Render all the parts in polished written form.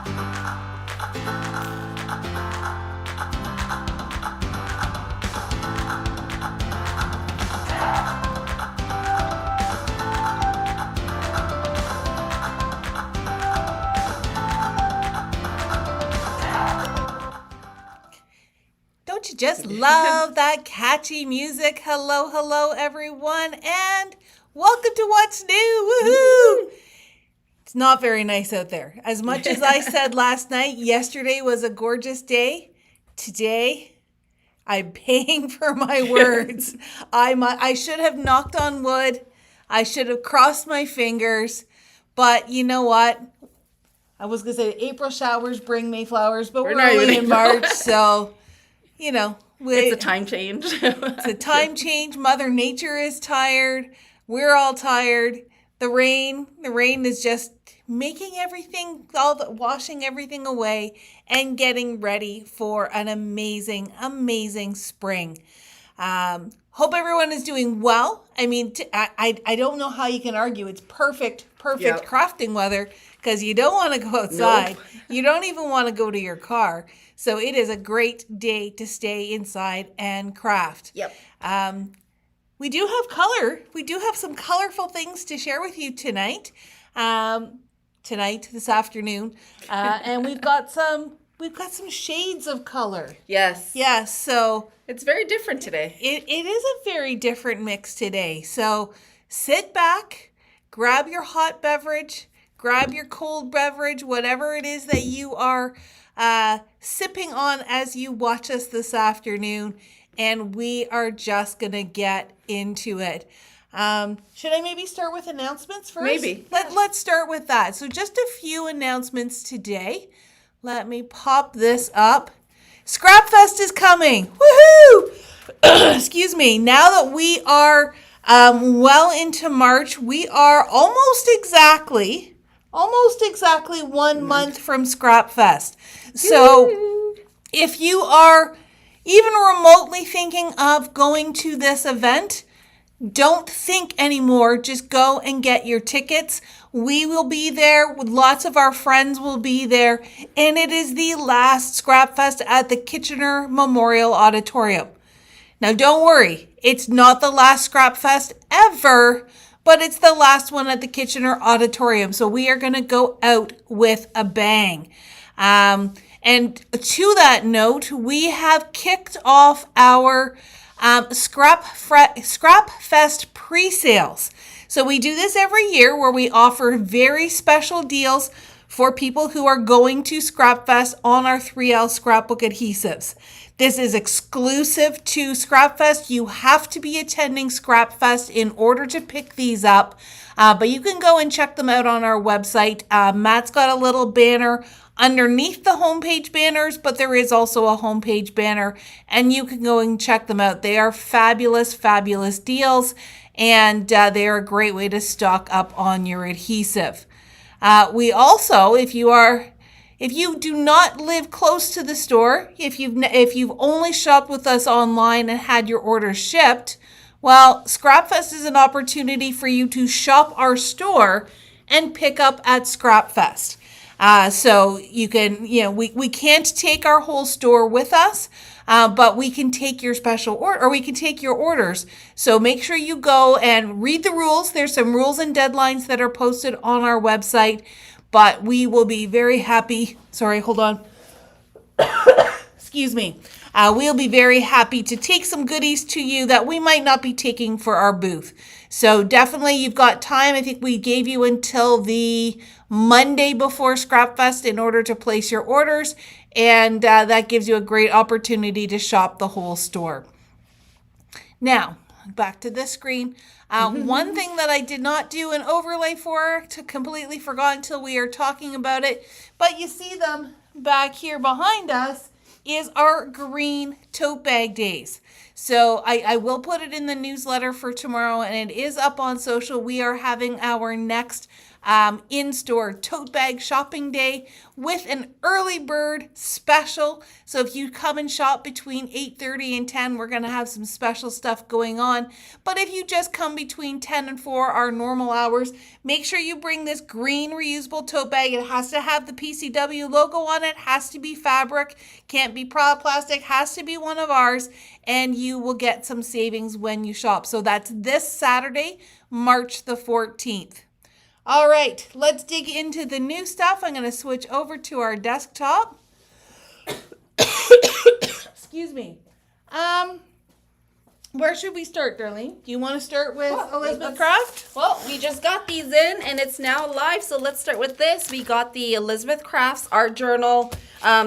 Don't you just love that catchy music? Hello, hello, everyone, and welcome to What's New. Woohoo! It's not very nice out there. As much as I said last night, yesterday was a gorgeous day. Today, I'm paying for my words. I should have knocked on wood. I should have crossed my fingers. But you know what? I was going to say April showers bring May flowers, but we're only in March, so... You know, it's a time change. It's a time change. Mother Nature is tired. We're all tired. The rain is just making everything, washing everything away and getting ready for an amazing, amazing spring. Hope everyone is doing well. I mean, I don't know how you can argue. It's perfect crafting weather because you don't want to go outside. Nope. You don't even want to go to your car. So it is a great day to stay inside and craft. Yep. We do have color. We do have some colorful things to share with you tonight. This afternoon. And we've got some shades of color. Yes. Yes. So it's very different today. It is a very different mix today. So sit back, grab your hot beverage, grab your cold beverage, whatever it is that you are sipping on as you watch us this afternoon, and we are just gonna get into it. Should I maybe start with announcements first? Maybe. Let's start with that. So just a few announcements today. Let me pop this up. Scrapfest is coming. Woohoo! Excuse me. Now that we are well into March, we are almost exactly 1 month from Scrapfest. So if you are even remotely thinking of going to this event, don't think anymore. Just go and get your tickets. We will be there. Lots of our friends will be there. And it is the last Scrapfest at the Kitchener Memorial Auditorium. Now, don't worry. It's not the last Scrapfest ever, but it's the last one at the Kitchener Auditorium. So we are going to go out with a bang. And to that note, we have kicked off our Scrapfest pre-sales. So we do this every year where we offer very special deals for people who are going to Scrapfest on our 3L scrapbook adhesives. This is exclusive to Scrapfest. You have to be attending Scrapfest in order to pick these up. But you can go and check them out on our website. Matt's got a little banner underneath the homepage banners, but there is also a homepage banner, and you can go and check them out. They are fabulous, fabulous deals, and they are a great way to stock up on your adhesive. We also, if you do not live close to the store, if you've only shopped with us online and had your orders shipped, well, Scrapfest is an opportunity for you to shop our store and pick up at Scrapfest. So you can, we can't take our whole store with us, but we can take your special order, or we can take your orders. So make sure you go and read the rules. There's some rules and deadlines that are posted on our website, but we will be very happy. Sorry, hold on. Excuse me. We'll be very happy to take some goodies to you that we might not be taking for our booth. So definitely you've got time. I think we gave you until the Monday before Scrapfest in order to place your orders. And that gives you a great opportunity to shop the whole store. Now, back to this screen. One thing that I did not do an overlay for, completely forgot until we are talking about it, but you see them back here behind us, is our green tote bag days. So I will put it in the newsletter for tomorrow, and it is up on social. We are having our next in-store tote bag shopping day with an early bird special. So if you come and shop between 8:30 and 10, we're going to have some special stuff going on. But if you just come between 10 and 4, our normal hours, make sure you bring this green reusable tote bag. It has to have the PCW logo on it, has to be fabric, can't be plastic, has to be one of ours, and you will get some savings when you shop. So that's this Saturday, March the 14th. All right, let's dig into the new stuff. I'm going to switch over to our desktop. Excuse me. Where should we start, Darlene? Do you want to start with Elizabeth Craft? Well, we just got these in and it's now live, so let's start with this. We got the Elizabeth Crafts Art Journal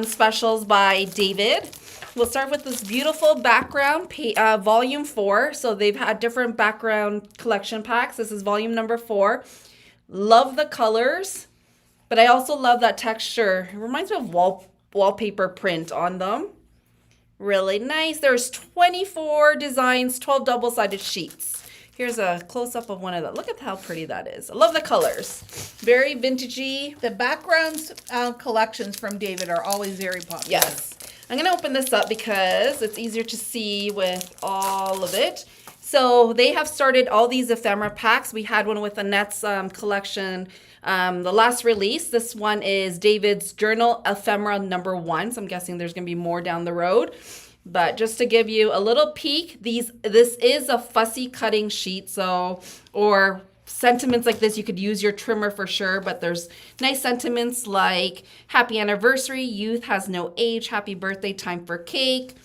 specials by David. We'll start with this beautiful background, volume 4. So they've had different background collection packs. This is volume number 4. Love the colors, but I also love that texture. It reminds me of wallpaper print on them. Really nice. There's 24 designs, 12 double-sided sheets. Here's a close-up of one of them. Look at how pretty that is. I love the colors. Very vintagey. The backgrounds collections from David are always very popular. Yes. I'm going to open this up because it's easier to see with all of it. So they have started all these ephemera packs. We had one with Annette's collection, the last release. This one is David's Journal Ephemera number 1. So I'm guessing there's going to be more down the road. But just to give you a little peek, this is a fussy cutting sheet. So, or sentiments like this, you could use your trimmer for sure. But there's nice sentiments like happy anniversary, youth has no age, happy birthday, time for cake.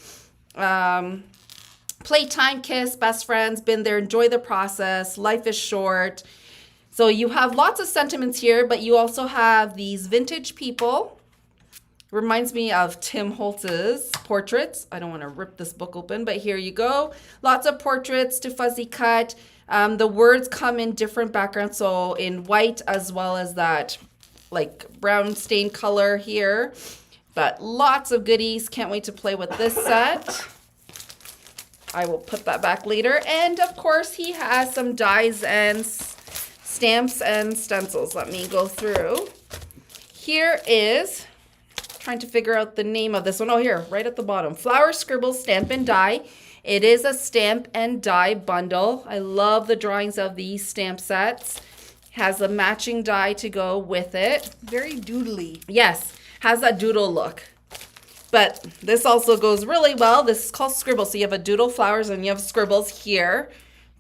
Playtime, kiss, best friends, been there, enjoy the process, life is short. So you have lots of sentiments here, but you also have these vintage people. Reminds me of Tim Holtz's portraits. I don't want to rip this book open, but here you go. Lots of portraits to fuzzy cut. The words come in different backgrounds, so in white as well as that like brown stained color here. But lots of goodies. Can't wait to play with this set. I will put that back later. And of course, he has some dies and stamps and stencils. Let me go through. Here is, trying to figure out the name of this one. Oh, here, right at the bottom. Flower, Scribble, Stamp and Die. It is a stamp and die bundle. I love the drawings of these stamp sets. Has a matching die to go with it. Very doodly. Yes, has that doodle look. But this also goes really well. This is called Scribble. So you have a doodle flowers and you have scribbles here.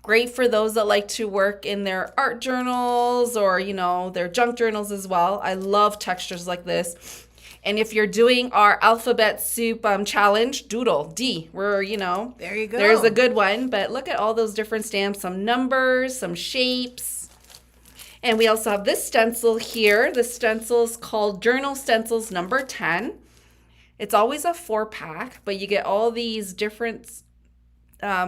Great for those that like to work in their art journals or, you know, their junk journals as well. I love textures like this. And if you're doing our alphabet soup challenge, doodle, D, we're, you know. There you go. There's a good one. But look at all those different stamps, some numbers, some shapes. And we also have this stencil here. The stencil is called Journal Stencils number 10. It's always a 4-pack, but you get all these different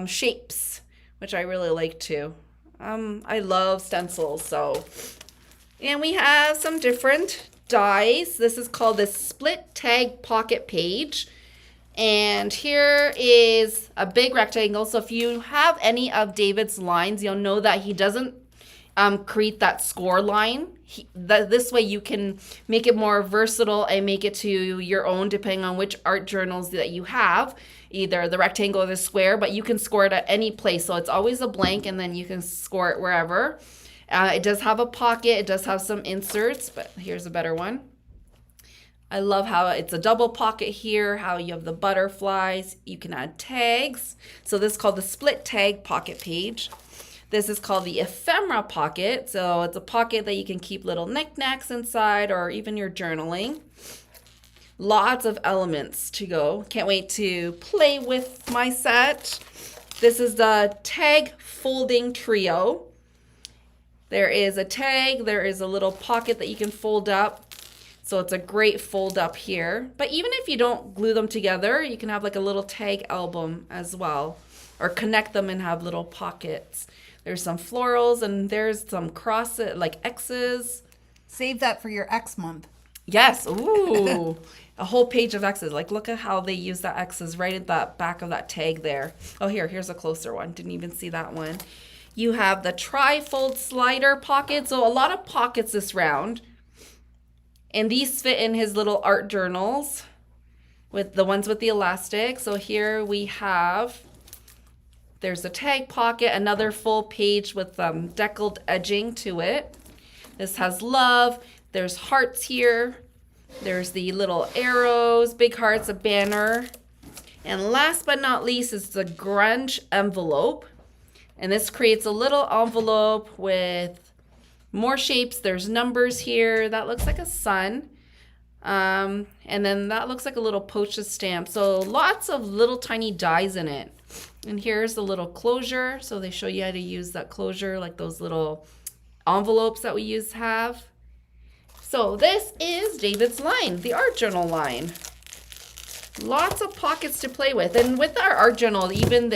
shapes, which I really like too. I love stencils, so. And we have some different dies. This is called the Split Tag Pocket Page. And here is a big rectangle. So if you have any of David's lines, you'll know that he doesn't create that score line. This way you can make it more versatile and make it to your own depending on which art journals that you have, either the rectangle or the square, but you can score it at any place. So it's always a blank and then you can score it wherever. It does have a pocket. It does have some inserts, but here's a better one. I love how it's a double pocket here, how you have the butterflies. You can add tags. So this is called the Split Tag Pocket Page. This is called the ephemera pocket. So it's a pocket that you can keep little knickknacks inside or even your journaling. Lots of elements to go. Can't wait to play with my set. This is the tag folding trio. There is a tag. There is a little pocket that you can fold up. So it's a great fold up here. But even if you don't glue them together, you can have like a little tag album as well. Or connect them and have little pockets. There's some florals and there's some like X's. Save that for your X month. Yes. Ooh. A whole page of X's. Like look at how they use that X's right at the back of that tag there. Oh, here's a closer one. Didn't even see that one. You have the tri-fold slider pocket. So a lot of pockets this round. And these fit in his little art journals with the ones with the elastic. So here we have, there's a tag pocket, another full page with deckled edging to it. This has love. There's hearts here. There's the little arrows, big hearts, a banner. And last but not least is the grunge envelope. And this creates a little envelope with more shapes. There's numbers here. That looks like a sun. And then that looks like a little postage stamp. So lots of little tiny dies in it. And here's the little closure. So they show you how to use that closure, like those little envelopes that we used to have. So this is David's line, the art journal line. Lots of pockets to play with. And with our art journal, even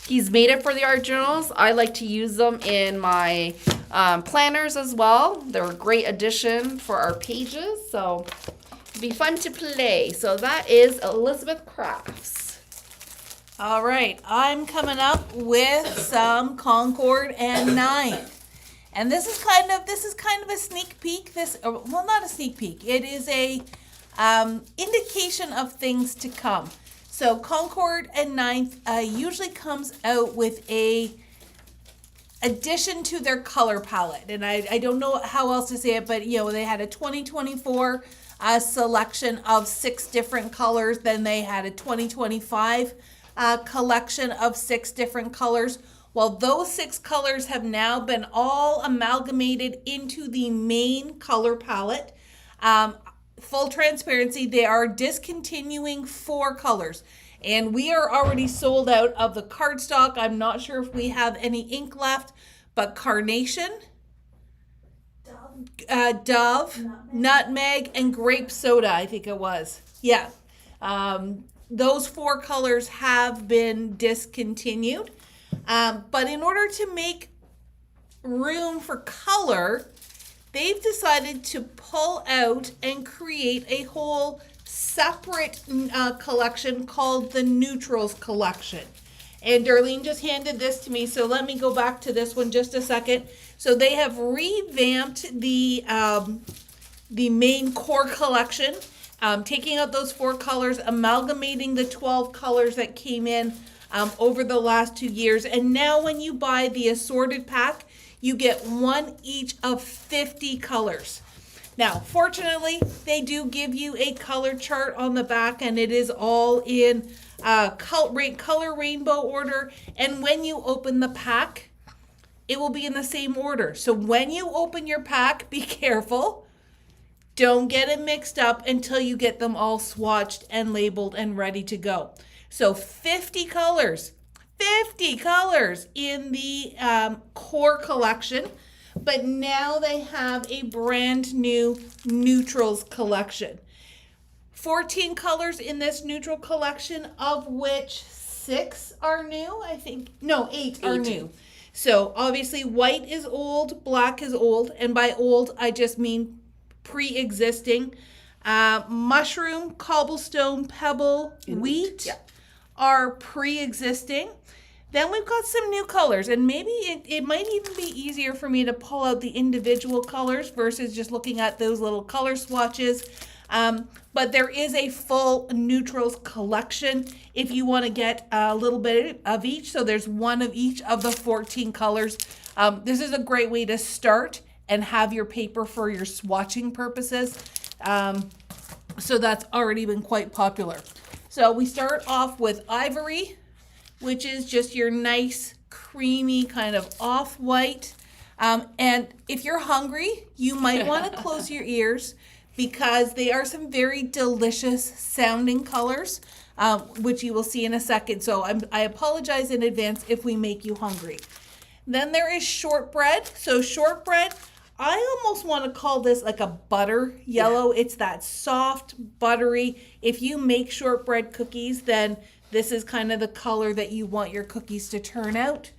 he's made it for the art journals. I like to use them in my planners as well. They're a great addition for our pages. So it'd be fun to play. So that is Elizabeth Crafts. All right, I'm coming up with some Concord and Ninth. And this is kind of a sneak peek. Well, not a sneak peek. It is a indication of things to come. So Concord and Ninth usually comes out with a addition to their color palette. And I don't know how else to say it, but they had a 2024 selection of 6 different colors. Then they had a 2025 collection of 6 different colors. Well, those 6 colors have now been all amalgamated into the main color palette. Full transparency, they are discontinuing 4 colors. And we are already sold out of the cardstock. I'm not sure if we have any ink left, but Carnation, Dove, Nutmeg, and Grape Soda, I think it was. Yeah. Those 4 colors have been discontinued. But in order to make room for color, they've decided to pull out and create a whole separate collection called the Neutrals collection. And Darlene just handed this to me, so let me go back to this one just a second. So they have revamped the main core collection, taking out those 4 colors, amalgamating the 12 colors that came in over the last 2 years. And now when you buy the assorted pack, you get 1 each of 50 colors. Now, fortunately, they do give you a color chart on the back, and it is all in color rainbow order. And when you open the pack, it will be in the same order. So when you open your pack, be careful. Don't get it mixed up until you get them all swatched and labeled and ready to go. So 50 colors in the core collection, but now they have a brand new Neutrals collection. 14 colors in this neutral collection, of which 6 are new, I think. No, 8 are new. So obviously white is old, black is old, and by old I just mean pre-existing. Mushroom, cobblestone, pebble, wheat. Yeah. Are pre-existing. Then we've got some new colors, and maybe it might even be easier for me to pull out the individual colors versus just looking at those little color swatches. But there is a full Neutrals collection if you want to get a little bit of each. So there's 1 of each of the 14 colors. This is a great way to start and have your paper for your swatching purposes. So that's already been quite popular. So we start off with Ivory, which is just your nice, creamy kind of off-white. And if you're hungry, you might want to close your ears because they are some very delicious sounding colors, which you will see in a second. So I apologize in advance if we make you hungry. Then there is Shortbread. So Shortbread, I almost want to call this like a butter yellow. Yeah. It's that soft, buttery. If you make shortbread cookies, then this is kind of the color that you want your cookies to turn out.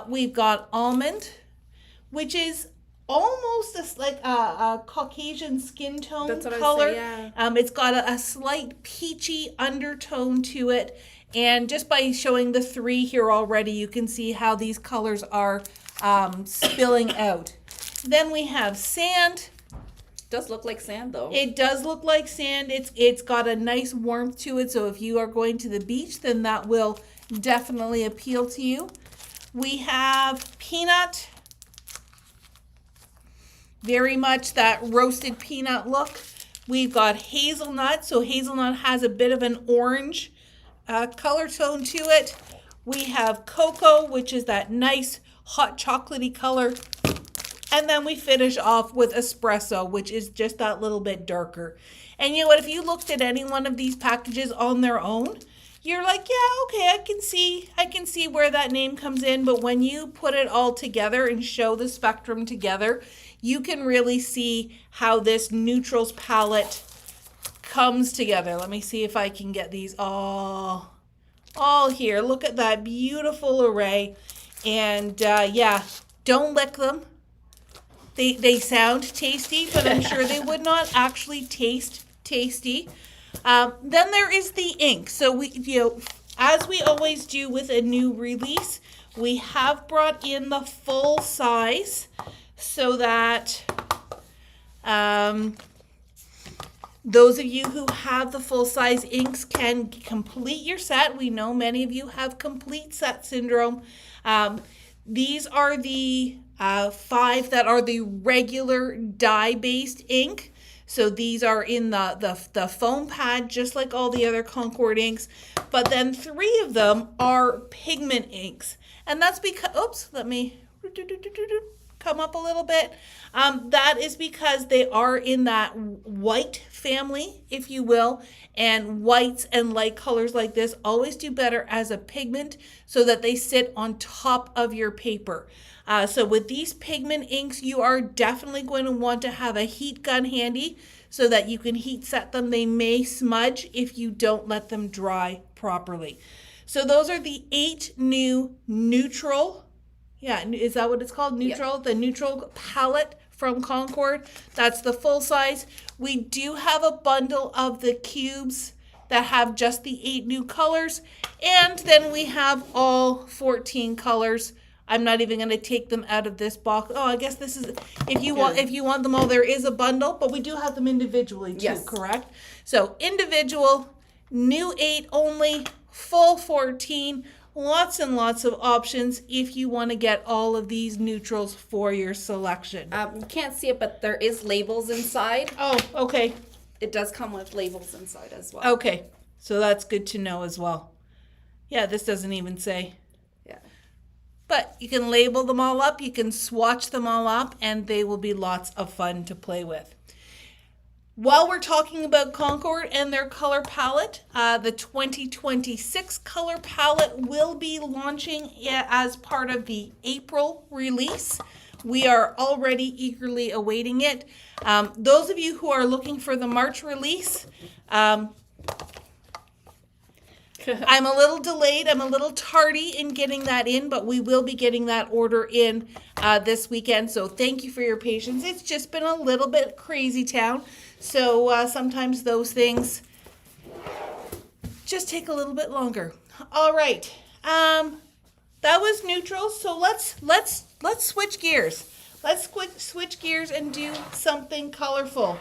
We've got Almond, which is almost like a Caucasian skin tone color. Yeah. It's got a slight peachy undertone to it. And just by showing the 3 here already, you can see how these colors are spilling out. Then we have sand. Does look like sand though. It does look like sand. It's got a nice warmth to it. So if you are going to the beach, then that will definitely appeal to you. We have peanut. Very much that roasted peanut look. We've got hazelnut. So hazelnut has a bit of an orange color tone to it. We have cocoa, which is that nice hot chocolatey color. And then we finish off with espresso, which is just that little bit darker. And you know what, if you looked at any one of these packages on their own, you're like, yeah, okay, I can see where that name comes in. But when you put it all together and show the spectrum together, you can really see how this neutrals palette comes together. Let me see if I can get these all here. Look at that beautiful array. And yeah, don't lick them. They sound tasty, but I'm sure they would not actually taste tasty. Then there is the ink. So we, as we always do with a new release, we have brought in the full size so that those of you who have the full size inks can complete your set. We know many of you have complete set syndrome. These are the 5 that are the regular dye-based ink. So these are in the foam pad, just like all the other Concord inks. But then 3 of them are pigment inks. And that's because, oops, let me come up a little bit. That is because they are in that white family, if you will. And whites and light colors like this always do better as a pigment so that they sit on top of your paper. So with these pigment inks, you are definitely going to want to have a heat gun handy so that you can heat set them. They may smudge if you don't let them dry properly. So those are the 8 new neutral. Yeah, is that what it's called? Neutral, yeah. The neutral palette from Concord. That's the full size. We do have a bundle of the cubes that have just the 8 new colors. And then we have all 14 colors. I'm not even going to take them out of this box. Oh, I guess this is if you want them all, there is a bundle, but we do have them individually too, yes. Correct? So individual, new 8 only, full 14, lots and lots of options if you want to get all of these neutrals for your selection. You can't see it, but there is labels inside. Oh, okay. It does come with labels inside as well. Okay, so that's good to know as well. Yeah, this doesn't even say. But you can label them all up, you can swatch them all up, and they will be lots of fun to play with. While we're talking about Concord and their color palette, the 2026 color palette will be launching as part of the April release. We are already eagerly awaiting it. Those of you who are looking for the March release, I'm a little delayed. I'm a little tardy in getting that in, but we will be getting that order in this weekend. So thank you for your patience. It's just been a little bit crazy town. So sometimes those things just take a little bit longer. All right. That was neutral. So let's switch gears. Let's switch gears and do something colorful.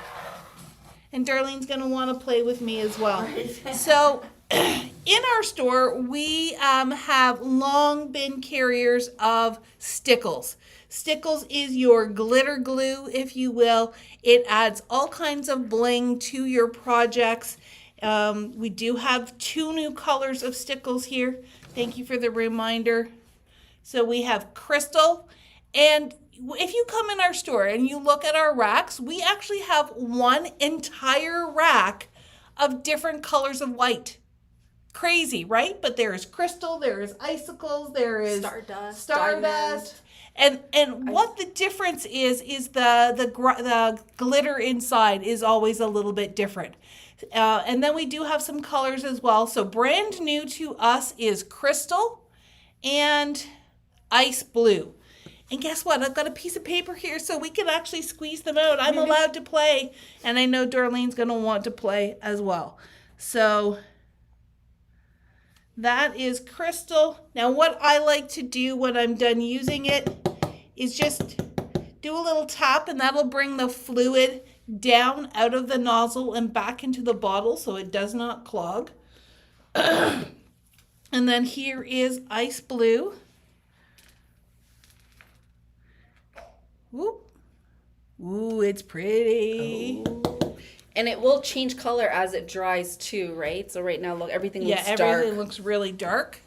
And Darlene's going to want to play with me as well. So in our store, we have long been carriers of stickles. Stickles is your glitter glue, if you will. It adds all kinds of bling to your projects. We do have 2 new colors of stickles here. Thank you for the reminder. So we have crystal, and if you come in our store and you look at our racks, we actually have one entire rack of different colors of white. Crazy, right? But there is crystal, there is icicles, there is stardust. And what the difference is the glitter inside is always a little bit different. And then we do have some colors as well. So brand new to us is crystal and ice blue. And guess what? I've got a piece of paper here so we can actually squeeze them out. I'm allowed to play. And I know Darlene's going to want to play as well. So That is Crystal. Now what I like to do when I'm done using it is just do a little tap, and that'll bring the fluid down out of the nozzle and back into the bottle so it does not clog. And then here is Ice Blue. Whoop. Ooh, it's pretty. Oh. And it will change color as it dries too, right? So right now, look, everything looks dark. Yeah, everything looks really dark.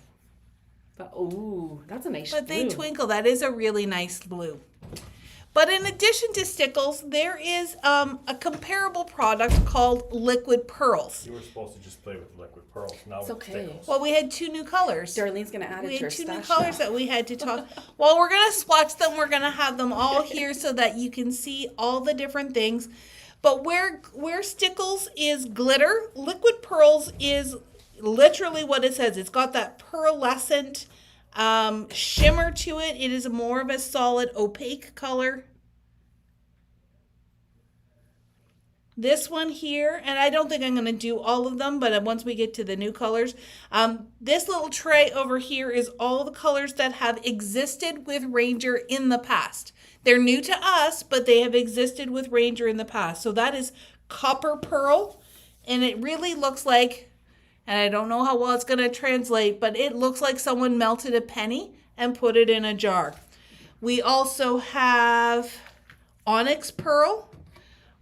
But ooh, that's a nice But blue. they twinkle. That is a really nice blue. But in addition to stickles, there is a comparable product called Liquid Pearls. You were supposed to just play with liquid pearls, not It's with okay. stickles. Well, we had 2 new colors. Darlene's going to add We it to her had 2 new stash colors now. that we had to talk. Well, we're going to swatch them. We're going to have them all here so that you can see all the different things. But where stickles is glitter, Liquid Pearls is literally what it says. It's got that pearlescent shimmer to it. It is more of a solid opaque color. This one here, and I don't think I'm going to do all of them, but once we get to the new colors, this little tray over here is all the colors that have existed with Ranger in the past. They're new to us, but they have existed with Ranger in the past. So that is Copper Pearl, and it really looks like, and I don't know how well it's going to translate, but it looks like someone melted a penny and put it in a jar. We also have Onyx Pearl.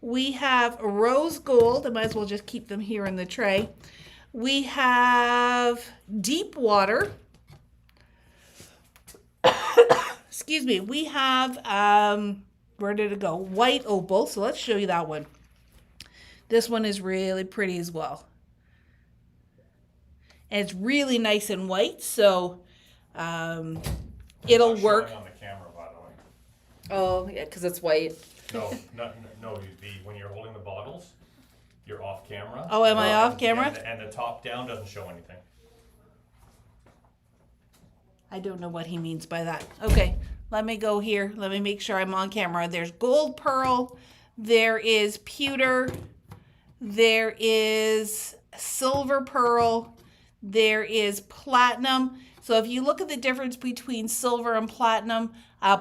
We have Rose Gold. I might as well just keep them here in the tray. We have Deep Water. Excuse me. We have, where did it go? White Opal. So let's show you that one. This one is really pretty as well. And it's really nice and white, so it'll Not work. showing on the camera, by the way. Oh, yeah, because it's white. No, when you're holding the bottles, you're off camera. Oh, am I off camera? And the top down doesn't show anything. I don't know what he means by that. Okay, let me go here. Let me make sure I'm on camera. There's Gold Pearl. There is Pewter. There is Silver Pearl. There is Platinum. So if you look at the difference between silver and platinum,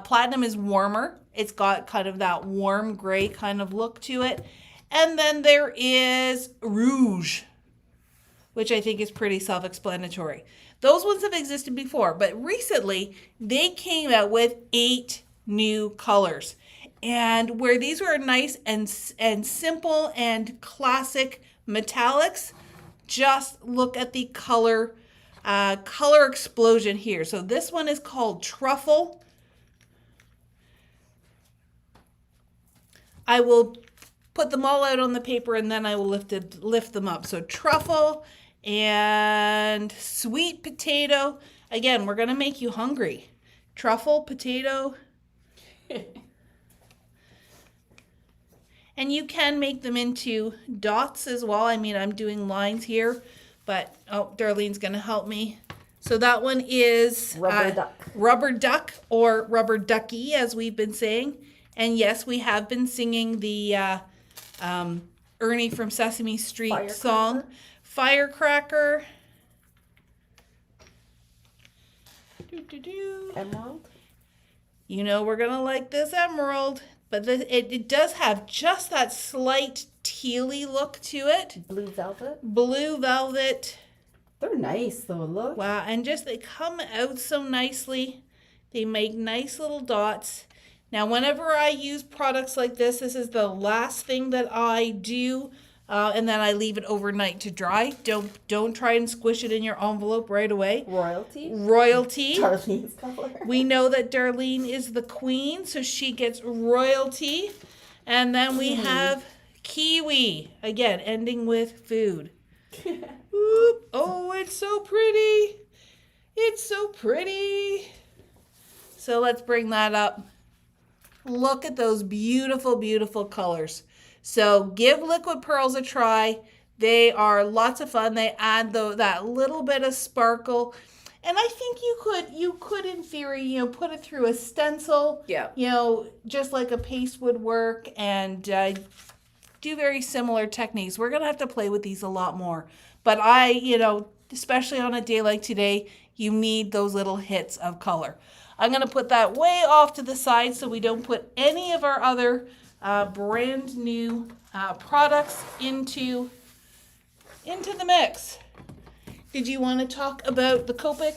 platinum is warmer. It's got kind of that warm gray kind of look to it. And then there is Rouge, which I think is pretty self-explanatory. Those ones have existed before, but recently they came out with 8 new colors. And where these were nice and simple and classic metallics, just look at the color explosion here. So this one is called Truffle. I will put them all out on the paper and then I will lift them up. So Truffle and Sweet Potato. Again, we're going to make you hungry. Truffle, potato. And you can make them into dots as well. I mean, I'm doing lines here, but Darlene's going to help me. So that one is Rubber duck. Rubber duck or rubber ducky, as we've been saying. And yes, we have been singing the Ernie from Sesame Street song. Firecracker. Emerald. You know we're going to like this emerald. But it does have just that slight tealy look to it. Blue velvet. Blue velvet. They're nice though, look. Wow, and just they come out so nicely. They make nice little dots. Now, whenever I use products like this is the last thing that I do, and then I leave it overnight to dry. Don't try and squish it in your envelope right away. Royalty. Darlene's color. We know that Darlene is the queen, so she gets royalty. And then we have kiwi, again, ending with food. Oop. Oh, it's so pretty. It's so pretty. So let's bring that up. Look at those beautiful, beautiful colors. So give Liquid Pearls a try. They are lots of fun. They add that little bit of sparkle. And I think you could in theory, put it through a stencil. Yeah. Just like a paste would work. And do very similar techniques. We're going to have to play with these a lot more. But especially on a day like today, you need those little hits of color. I'm going to put that way off to the side so we don't put any of our other brand new products into the mix. Did you want to talk about the Copic?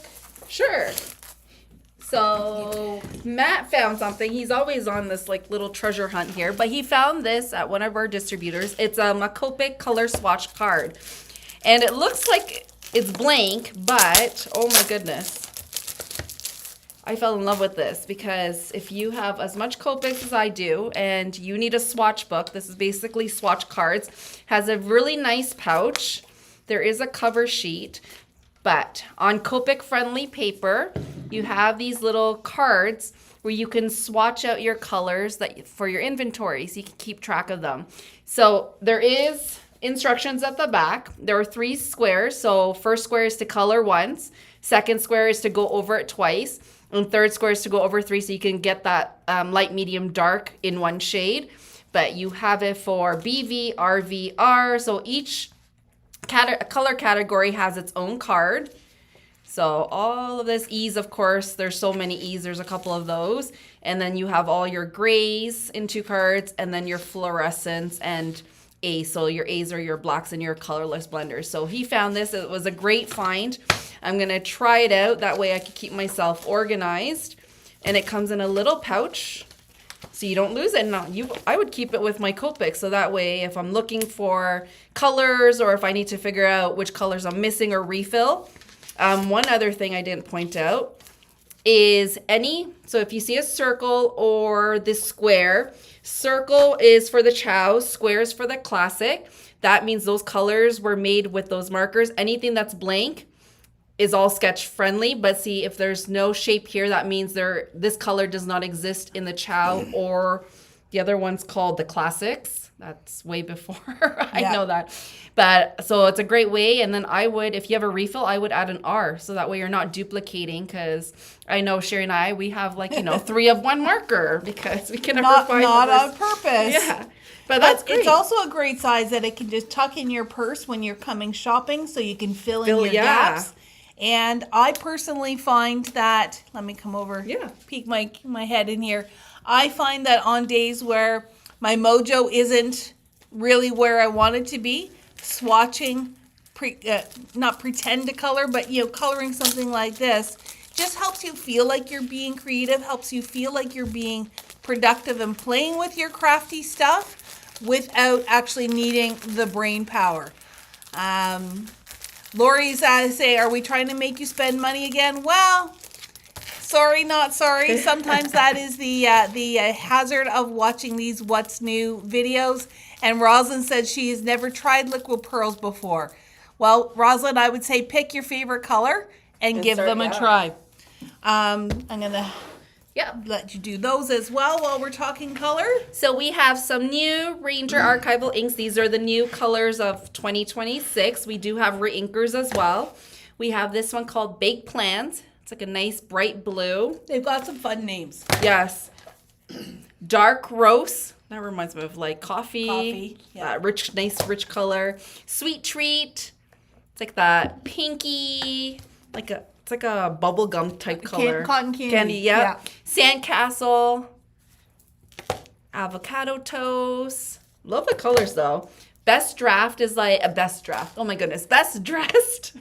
Sure. So Matt found something. He's always on this like little treasure hunt here, but he found this at one of our distributors. It's a Copic color swatch card. And it looks like it's blank, but oh my goodness. I fell in love with this because if you have as much Copics as I do and you need a swatch book, this is basically swatch cards, has a really nice pouch. There is a cover sheet, but on Copic friendly paper, you have these little cards where you can swatch out your colors for your inventory so you can keep track of them. So there is instructions at the back. There are 3 squares. So first square is to color once, second square is to go over it twice, and third square is to go over 3 so you can get that light, medium, dark in one shade. But you have it for BV, RV, R. So each color category has its own card. So all of this, E's, of course, there's so many E's. There's a couple of those. And then you have all your grays in 2 cards, and then your fluorescents and A. So your A's are your blacks and your colorless blenders. So he found this. It was a great find. I'm going to try it out. That way I can keep myself organized. And it comes in a little pouch so you don't lose it. No, I would keep it with my Copic. So that way if I'm looking for colors or if I need to figure out which colors I'm missing or refill. One other thing I didn't point out is so if you see a circle or this square, circle is for the Chow, square is for the Classic. That means those colors were made with those markers. Anything that's blank is all sketch friendly, but see if there's no shape here, that means this color does not exist in the Chow, or the other one's called the Classics. That's way before I know that. But so it's a great way. And then if you have a refill, I would add an R. So that way you're not duplicating, because I know Sherry and I, we have 3 of one marker because we can never find not on purpose. Yeah. But that's great. It's also a great size that it can just tuck in your purse when you're coming shopping so you can fill in your gaps. And I personally find that, let me come over, peek my head in here. I find that on days where my mojo isn't really where I want it to be, swatching, not pretend to color, but coloring something like this just helps you feel like you're being creative, helps you feel like you're being productive and playing with your crafty stuff without actually needing the brain power. Lori's say, are we trying to make you spend money again? Well, sorry, not sorry. Sometimes that is the hazard of watching these What's New videos. And Rosalind said she has never tried liquid pearls before. Well, Rosalind, I would say pick your favorite color and give them a try. I'm going to let you do those as well while we're talking color. So we have some new Ranger archival inks. These are the new colors of 2026. We do have reinkers as well. We have this one called Baked Plans. It's like a nice bright blue. They've got some fun names. Yes. Dark Roast. That reminds me of like coffee. Yeah. Nice rich color. Sweet Treat. It's like that pinky, it's like a bubble gum type color. Cotton candy. Yeah. Sandcastle. Avocado Toast. Love the colors though. Best Draft is like a Best Draft. Oh my goodness. Best Dressed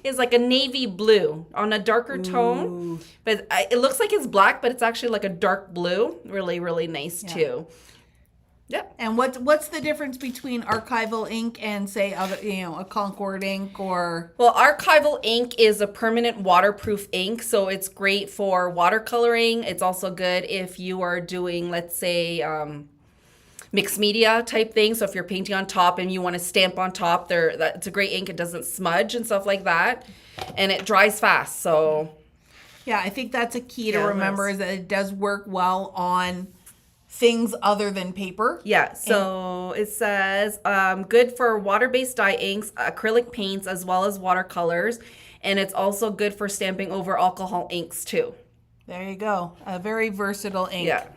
is like a navy blue on a darker tone. But it looks like it's black, but it's actually like a dark blue. Really, really nice too. Yep. And what's the difference between archival ink and say a Concord ink or? Well, archival ink is a permanent waterproof ink, so it's great for watercoloring. It's also good if you are doing, let's say, mixed media type thing. So if you're painting on top and you want to stamp on top, it's a great ink. It doesn't smudge and stuff like that, and it dries fast. So yeah, I think that's a key to remember is that it does work well on things other than paper. Yeah, so it says good for water-based dye inks, acrylic paints, as well as watercolors. And it's also good for stamping over alcohol inks too. There you go. A very versatile ink. Yeah.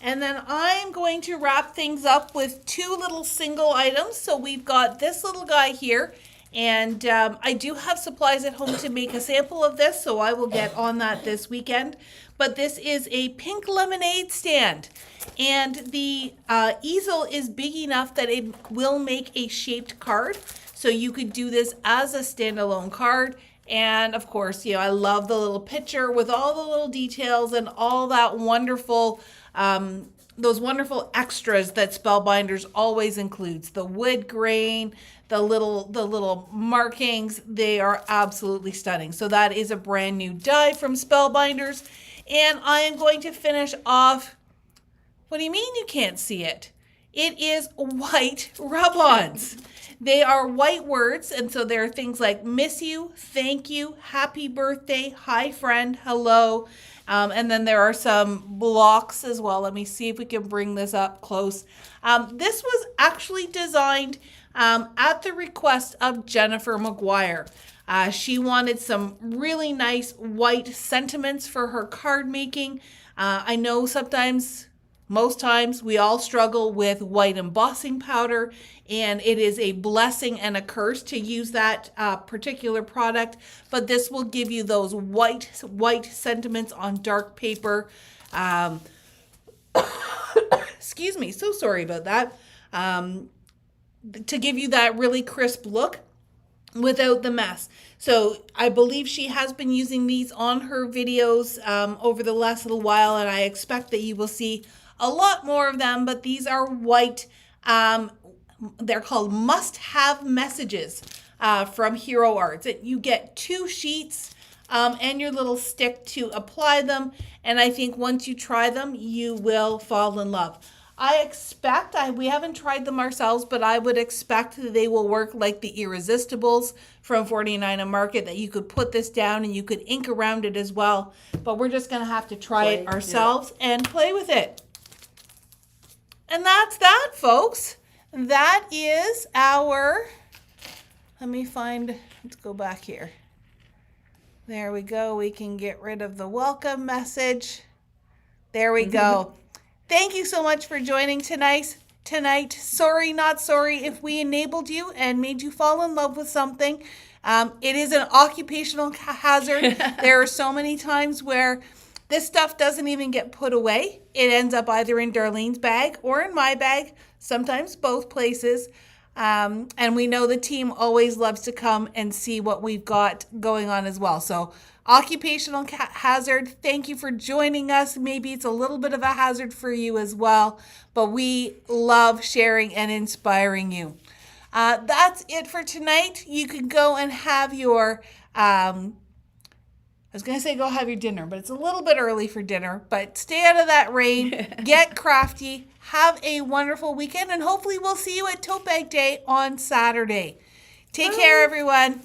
And then I'm going to wrap things up with two little single items. So we've got this little guy here. And I do have supplies at home to make a sample of this, so I will get on that this weekend. But this is a pink lemonade stand. And the easel is big enough that it will make a shaped card. So you could do this as a standalone card. And of course, you know, I love the little picture with all the little details and all that wonderful, those wonderful extras that Spellbinders always includes. The wood grain, the little markings, they are absolutely stunning. So that is a brand new die from Spellbinders. And I am going to finish off, what do you mean you can't see it? It is white rub-ons. They are white words, and so there are things like miss you, thank you, happy birthday, hi friend, hello. And then there are some blocks as well. Let me see if we can bring this up close. This was actually designed at the request of Jennifer McGuire. She wanted some really nice white sentiments for her card making. I know most times we all struggle with white embossing powder, and it is a blessing and a curse to use that particular product, but this will give you those white sentiments on dark paper. Excuse me, so sorry about that. To give you that really crisp look without the mess. So I believe she has been using these on her videos over the last little while, and I expect that you will see a lot more of them, but these are white. They're called must-have messages from Hero Arts. You get 2 sheets and your little stick to apply them, and I think once you try them, you will fall in love. I expect, we haven't tried them ourselves, but I would expect that they will work like the Irresistibles from 49 and Market, that you could put this down and you could ink around it as well. But we're just going to have to try it ourselves and play with it. And that's that, folks. That is our, let's go back here. There we go. We can get rid of the welcome message. There we go. Thank you so much for joining tonight. Sorry, not sorry if we enabled you and made you fall in love with something. It is an occupational hazard. There are so many times where this stuff doesn't even get put away. It ends up either in Darlene's bag or in my bag, sometimes both places. And we know the team always loves to come and see what we've got going on as well. So occupational hazard, thank you for joining us. Maybe it's a little bit of a hazard for you as well, but we love sharing and inspiring you. That's it for tonight. You can go and have your, I was going to say go have your dinner, but it's a little bit early for dinner. But stay out of that rain, get crafty, have a wonderful weekend, and hopefully we'll see you at Tote Bag Day on Saturday. Take care, everyone.